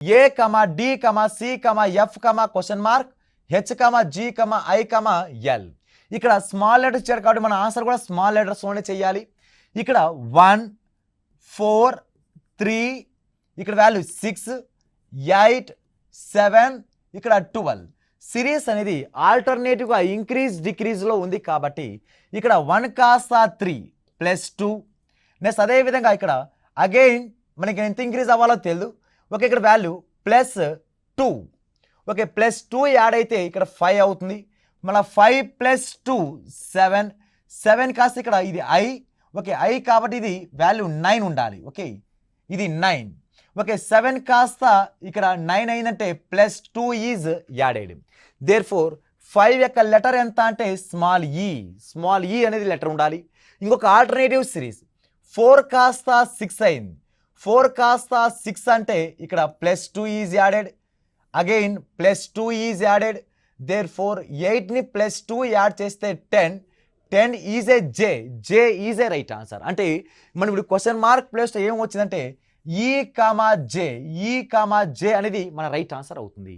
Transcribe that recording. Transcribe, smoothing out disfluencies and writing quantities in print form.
A comma D comma C comma F comma question mark H comma G comma I comma L. ఇక్కడ small letters ఇచ్చారు కాబట్టి మన answer కూడా small లెటర్స్లోనే చేయాలి. ఇక్కడ 1 4 3 ఇక్కడ వాల్యూ 6 8 7 ఇక్కడ 12. సిరీస్ అనేది ఆల్టర్నేటివ్గా ఇంక్రీజ్ డిక్రీజ్లో ఉంది కాబట్టి ఇక్కడ 1 కాస్త 3 +2. నెక్స్ట్ అదేవిధంగా ఇక్కడ అగైన్ మనకి ఎంత ఇంక్రీజ్ అవ్వాలో తెలియదు. ఓకే, ఇక్కడ వాల్యూ +2. ఓకే, +2 యాడ్ అయితే ఇక్కడ 5 అవుతుంది. మళ్ళీ 5 + 2 7. 7 కాస్త ఇక్కడ ఇది ఐ. ఓకే, ఐ కాబట్టి ఇది వాల్యూ 9 ఉండాలి. ఓకే, ఇది 9. ఓకే, 7 కాస్త ఇక్కడ 9 అయిందంటే +2 ఈజ్ యాడెడ్. దేర్ఫోర్ 5 యొక్క లెటర్ ఎంత అంటే స్మాల్ ఈ అనేది లెటర్ ఉండాలి. ఇంకొక ఆల్టర్నేటివ్ సిరీస్ 4 కాస్త 6 అయింది. 4 కాస్త 6 అంటే ఇక్కడ +2 is added. Again +2 is added. Therefore 8ని +2 యాడ్ చేస్తే 10 is A J is a right answer. అంటే మనం ఇప్పుడు క్వశ్చన్ మార్క్ ప్లేస్లో ఏం వచ్చిందంటే ఈ కామా జే అనేది మన రైట్ ఆన్సర్ అవుతుంది.